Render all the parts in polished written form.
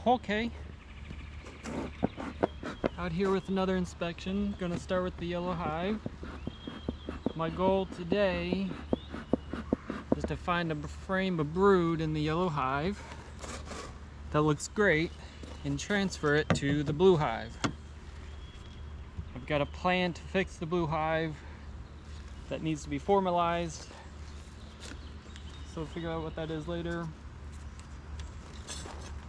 Okay, out here with another inspection. Gonna start with the yellow hive. My goal today is to find a frame of brood in the yellow hive that looks great and transfer it to the blue hive. I've got a plan to fix the blue hive that needs to be formalized, so we'll figure out what that is later.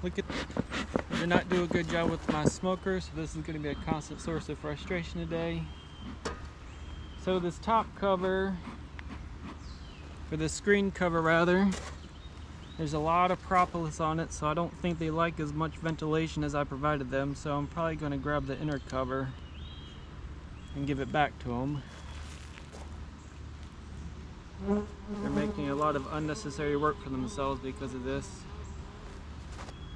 I did not do a good job with my smoker, so this is going to be a constant source of frustration today. So this top cover, or the screen cover rather, there's a lot of propolis on it, so I don't think they like as much ventilation as I provided them, so I'm probably going to grab the inner cover and give it back to them. They're making a lot of unnecessary work for themselves because of this.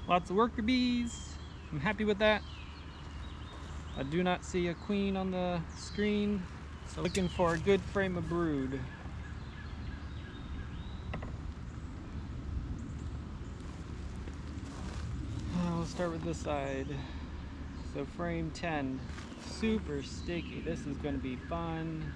Lots of worker bees. I'm happy with that. I do not see a queen on the screen, so looking for a good frame of brood. We'll start with this side. So frame 10, super sticky. This is going to be fun.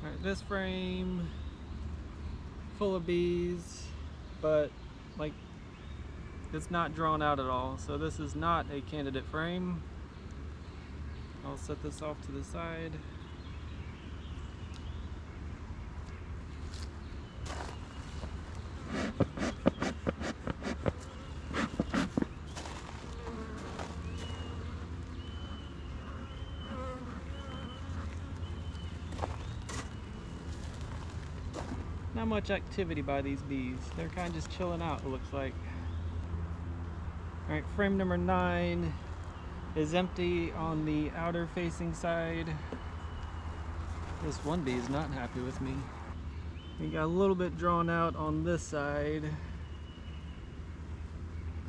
Alright, this frame full of bees, but like it's not drawn out at all, so this is not a candidate frame. I'll set this off to the side. Not much activity by these bees. They're kind of just chilling out, it looks like. Alright, frame number 9 is empty on the outer facing side. This one bee is not happy with me. We got a little bit drawn out on this side.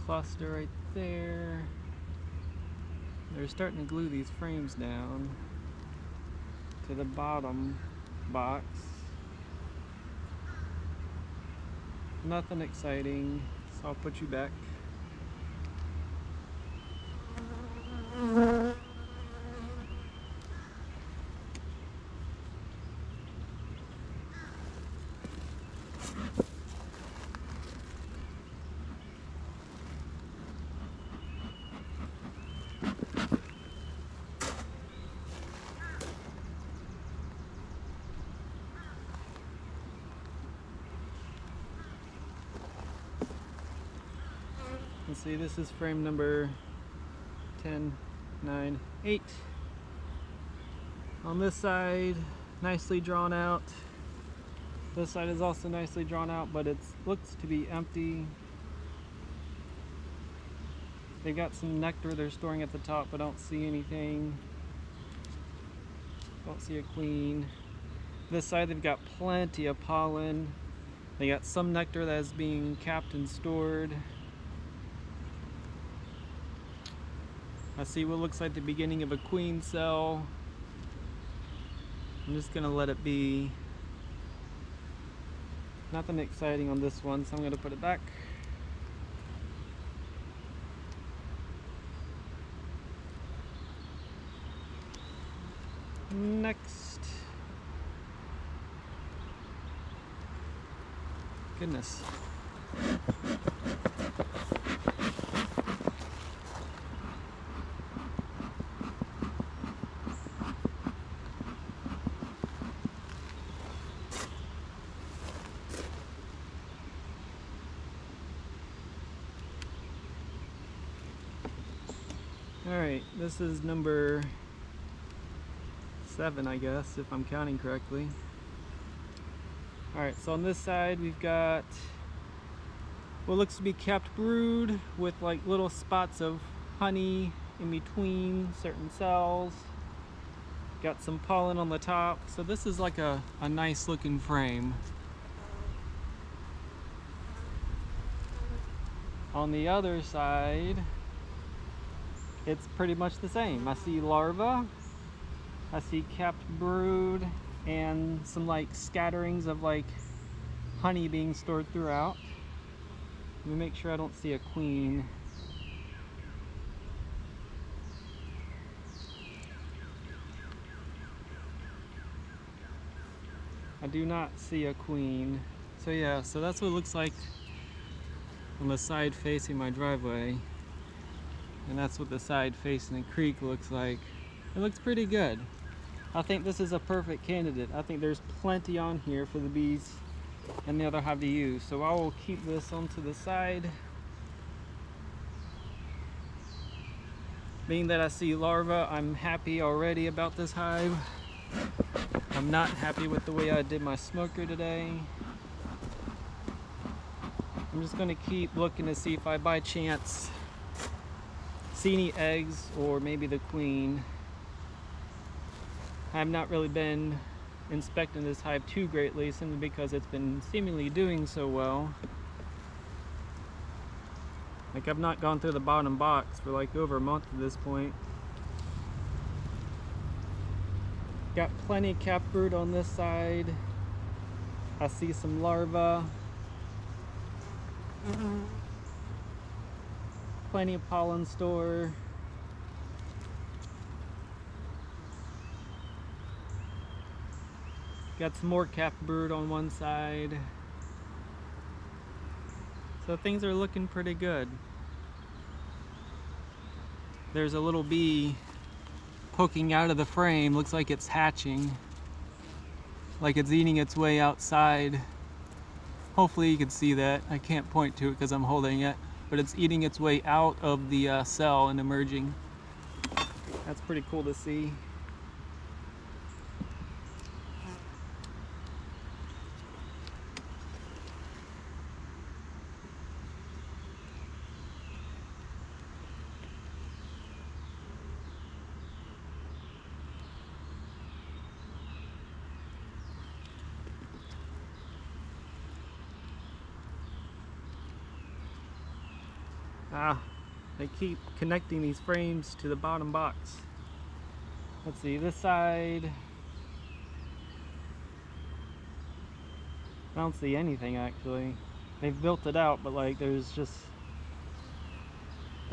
Cluster right there. They're starting to glue these frames down to the bottom box. Nothing exciting, so I'll put you back. Let's see, this is frame number 10, 9, 8. On this side, nicely drawn out. This side is also nicely drawn out, but it looks to be empty. They got some nectar they're storing at the top, but I don't see anything. Don't see a queen. This side they've got plenty of pollen. They got some nectar that is being capped and stored. I see what looks like the beginning of a queen cell. I'm just gonna let it be. Nothing exciting on this one, so I'm gonna put it back. Next. Goodness. Alright, this is number 7, I guess, if I'm counting correctly. Alright, so on this side we've got what looks to be capped brood with like little spots of honey in between certain cells. Got some pollen on the top, so this is like a nice looking frame. On the other side, it's pretty much the same. I see larvae, I see capped brood, and some like scatterings of like honey being stored throughout. Let me make sure I don't see a queen. I do not see a queen. So yeah, so that's what it looks like on the side facing my driveway. And that's what the side facing the creek looks like. It looks pretty good. I think this is a perfect candidate. I think there's plenty on here for the bees and the other hive to use. So I will keep this onto the side. Being that I see larvae, I'm happy already about this hive. I'm not happy with the way I did my smoker today. I'm just gonna keep looking to see if I by chance see any eggs or maybe the queen. I've not really been inspecting this hive too greatly simply because it's been seemingly doing so well. Like I've not gone through the bottom box for like over a month at this point. Got plenty of capped brood on this side. I see some larvae. Plenty of pollen store. Got some more capped brood on one side. So things are looking pretty good. There's a little bee poking out of the frame. Looks like it's hatching. Like it's eating its way outside. Hopefully you can see that. I can't point to it because I'm holding it. But it's eating its way out of the cell and emerging. That's pretty cool to see. They keep connecting these frames to the bottom box. Let's see, this side, I don't see anything actually. They've built it out, but like there's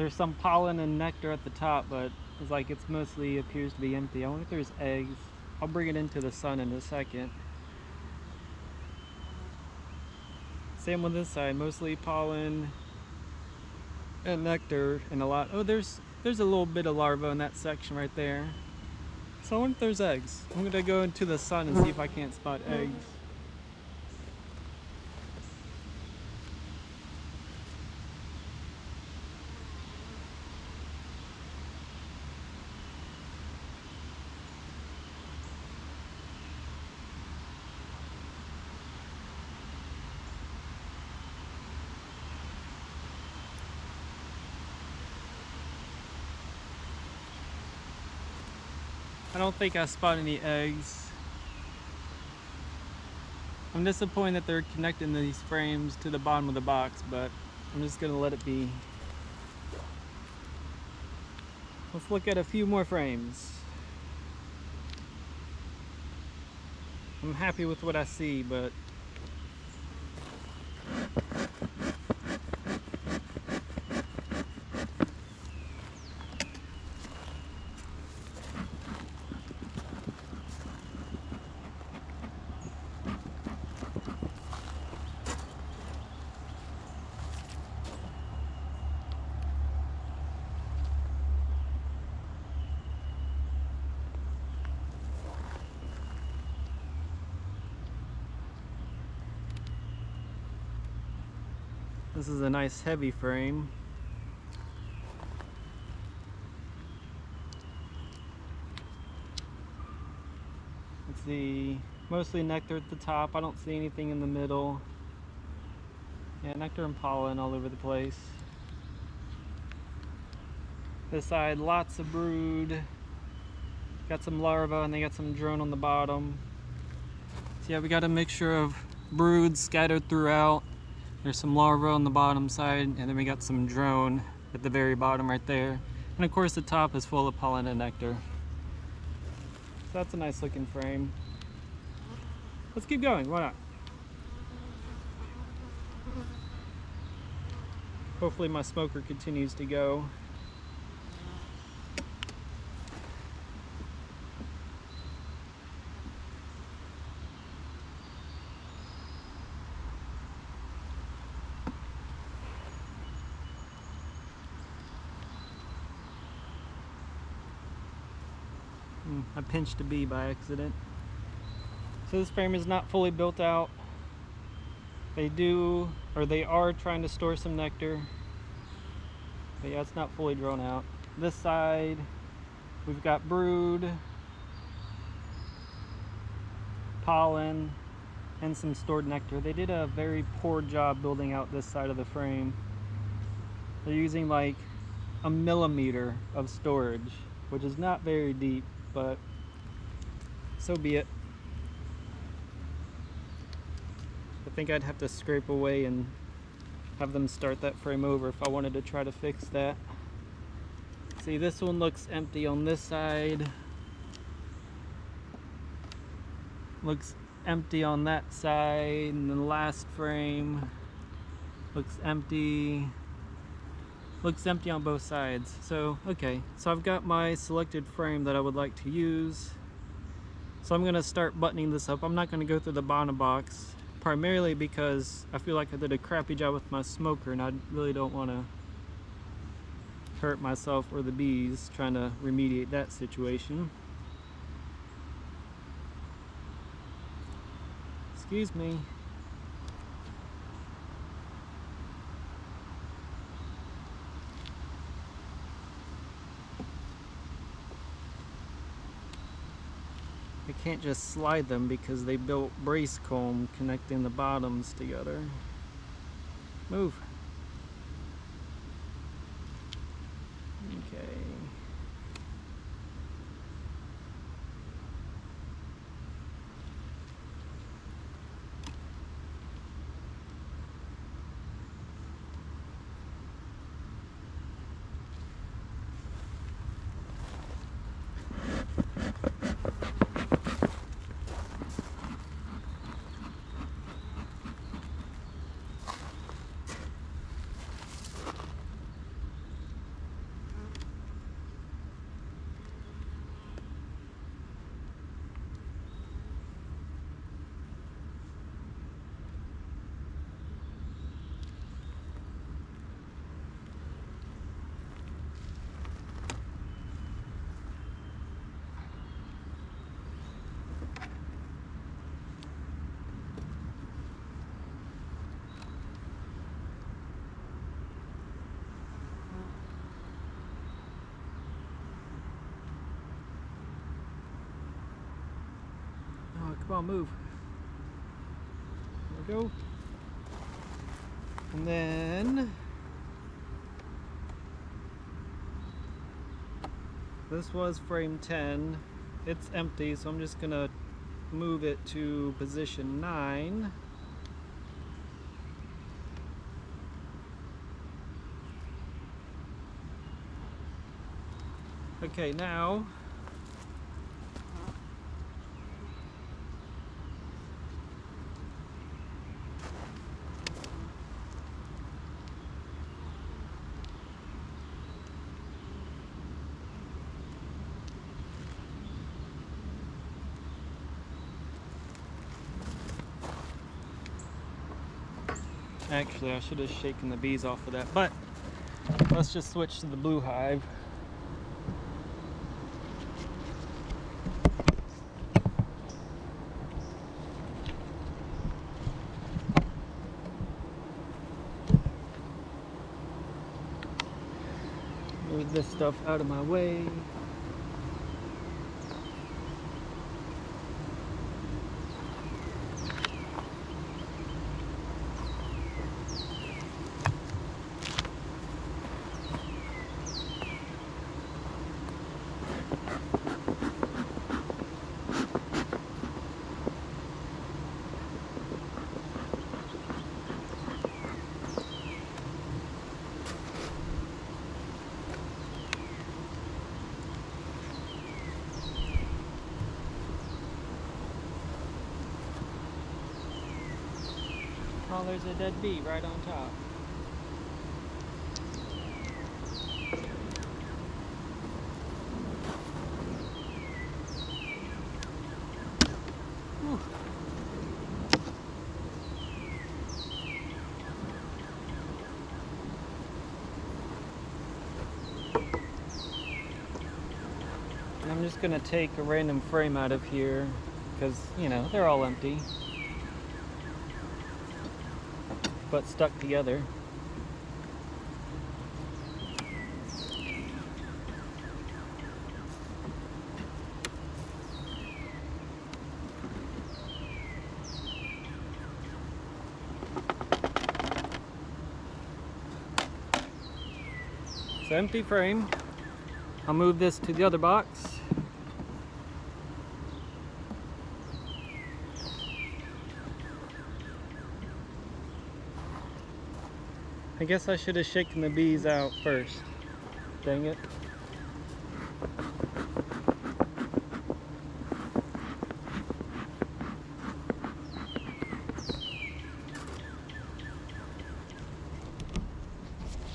some pollen and nectar at the top, but it's like it's mostly appears to be empty. I wonder if there's eggs. I'll bring it into the sun in a second. Same with this side, mostly pollen and nectar and a lot. Oh, there's a little bit of larvae in that section right there. So I wonder if there's eggs. I'm gonna go into the sun and see if I can't spot eggs. I don't think I spot any eggs. I'm disappointed that they're connecting these frames to the bottom of the box, but I'm just gonna let it be. Let's look at a few more frames. I'm happy with what I see, but this is a nice heavy frame. Let's see, mostly nectar at the top. I don't see anything in the middle. Yeah, nectar and pollen all over the place. This side, lots of brood. Got some larvae and they got some drone on the bottom. So yeah, we got a mixture of brood scattered throughout. There's some larvae on the bottom side, and then we got some drone at the very bottom right there. And of course the top is full of pollen and nectar. So that's a nice looking frame. Let's keep going, why not? Hopefully my smoker continues to go. I pinched a bee by accident. So this frame is not fully built out. They are trying to store some nectar. But yeah, it's not fully drawn out. This side, we've got brood, pollen, and some stored nectar. They did a very poor job building out this side of the frame. They're using like a millimeter of storage, which is not very deep, but so be it. I think I'd have to scrape away and have them start that frame over if I wanted to try to fix that. See, this one looks empty on this side. Looks empty on that side, and the last frame looks empty. Looks empty on both sides. So, okay, so I've got my selected frame that I would like to use. So I'm gonna start buttoning this up. I'm not gonna go through the bottom box, primarily because I feel like I did a crappy job with my smoker and I really don't wanna hurt myself or the bees trying to remediate that situation. Excuse me. I can't just slide them because they built brace comb connecting the bottoms together. Move. Okay. Come on, move. There we go. And then this was frame 10. It's empty, so I'm just gonna move it to position 9. Okay, now actually, I should have shaken the bees off of that, but let's just switch to the blue hive. Move this stuff out of my way. Oh, there's a dead bee right on top. Whew. And I'm just gonna take a random frame out of here because, you know, they're all empty but stuck together. So empty frame. I'll move this to the other box. I guess I should have shaken the bees out first. Dang it.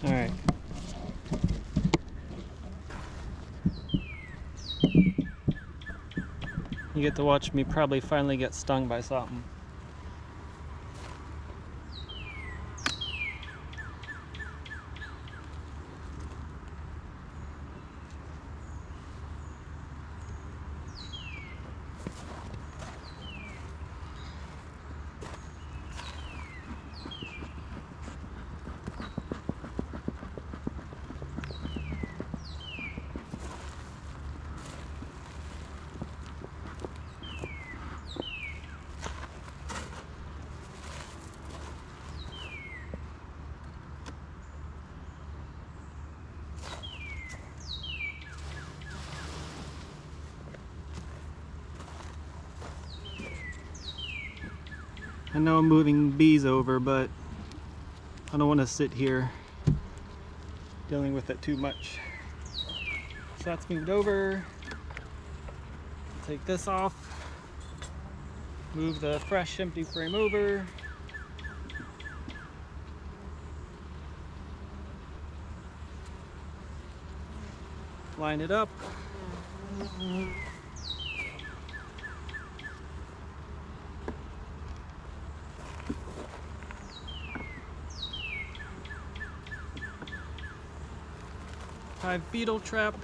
All right. You get to watch me probably finally get stung by something. I know I'm moving bees over, but I don't want to sit here dealing with it too much. So that's moved over. Take this off. Move the fresh empty frame over. Line it up. Hive beetle trap.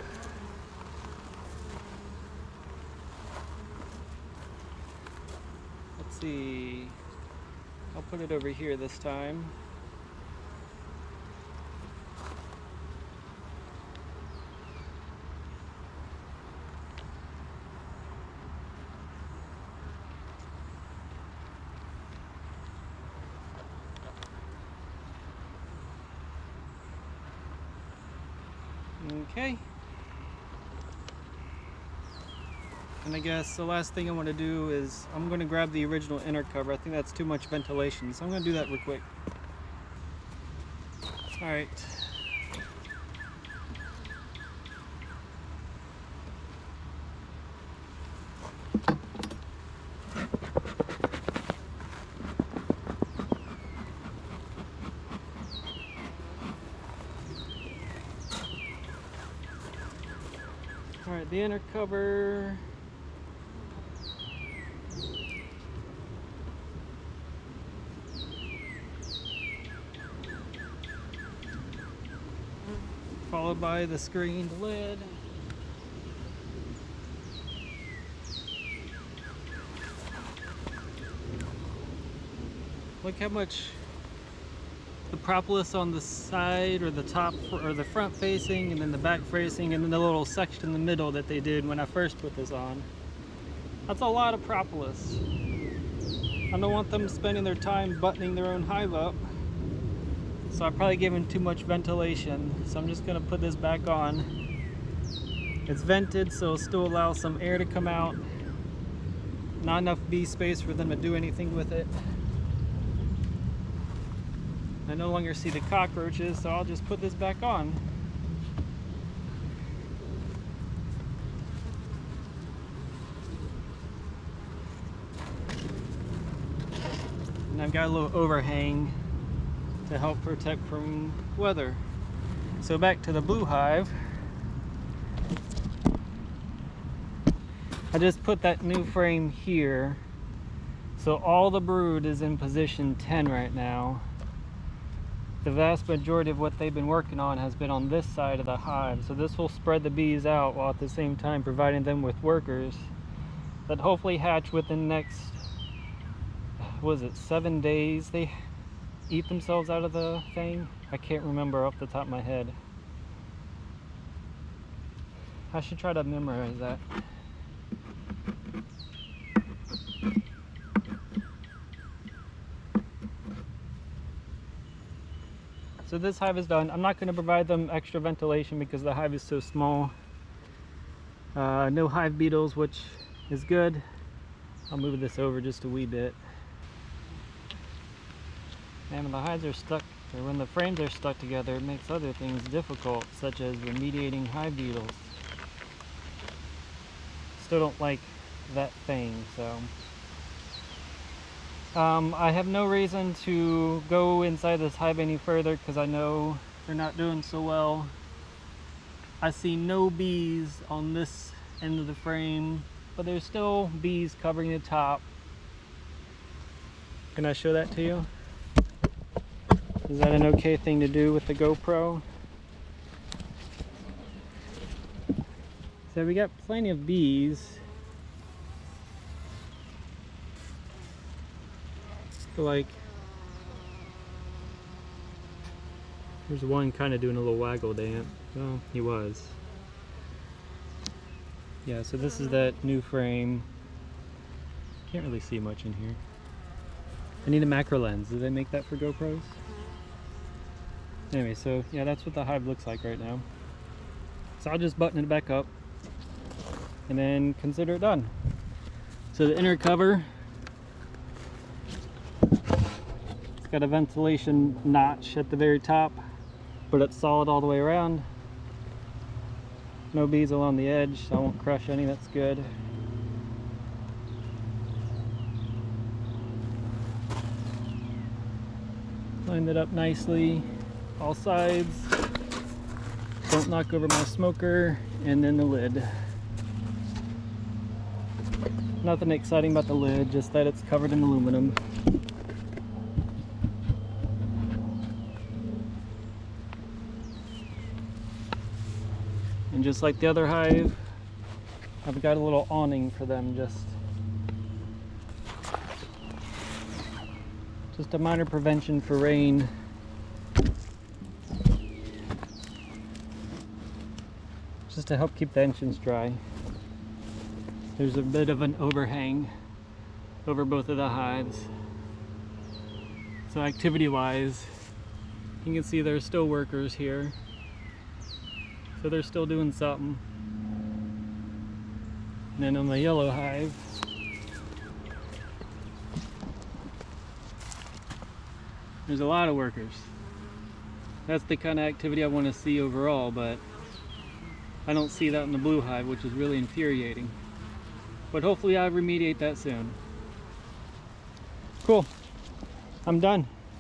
Let's see. I'll put it over here this time. Okay. And I guess the last thing I want to do is I'm going to grab the original inner cover. I think that's too much ventilation, so I'm going to do that real quick. All right. All right, the inner cover. Followed by the screened lid. Look how much the propolis on the side or the top or the front facing and then the back facing and then the little section in the middle that they did when I first put this on. That's a lot of propolis. I don't want them spending their time buttoning their own hive up. So I probably gave them too much ventilation. So I'm just gonna put this back on. It's vented, so it'll still allow some air to come out. Not enough bee space for them to do anything with it. I no longer see the cockroaches, so I'll just put this back on. And I've got a little overhang to help protect from weather. So back to the blue hive. I just put that new frame here. So all the brood is in position 10 right now. The vast majority of what they've been working on has been on this side of the hive. So this will spread the bees out while at the same time providing them with workers that hopefully hatch within the next, what is it, 7 days? They eat themselves out of the thing? I can't remember off the top of my head. I should try to memorize that. So this hive is done. I'm not going to provide them extra ventilation because the hive is so small. No hive beetles, which is good. I'll move this over just a wee bit. And when the hives are stuck, or when the frames are stuck together, it makes other things difficult, such as remediating hive beetles. Still don't like that thing, so. I have no reason to go inside this hive any further because I know they're not doing so well. I see no bees on this end of the frame, but there's still bees covering the top. Can I show that to you? Is that an okay thing to do with the GoPro? So we got plenty of bees. Like, there's one kind of doing a little waggle dance. Well, he was. Yeah, so this is that new frame. Can't really see much in here. I need a macro lens. Do they make that for GoPros? Anyway, so yeah, that's what the hive looks like right now. So I'll just button it back up and then consider it done. So the inner cover, it's got a ventilation notch at the very top, but it's solid all the way around. No bees along the edge, so I won't crush any. That's good. Line it up nicely, all sides. Don't knock over my smoker, and then the lid. Nothing exciting about the lid, just that it's covered in aluminum. And just like the other hive, I've got a little awning for them, just a minor prevention for rain. Just to help keep the entrance dry. There's a bit of an overhang over both of the hives. So activity-wise, you can see there's still workers here. So they're still doing something. And then on the yellow hive, there's a lot of workers. That's the kind of activity I want to see overall, but I don't see that in the blue hive, which is really infuriating. But hopefully I'll remediate that soon. Cool. I'm done.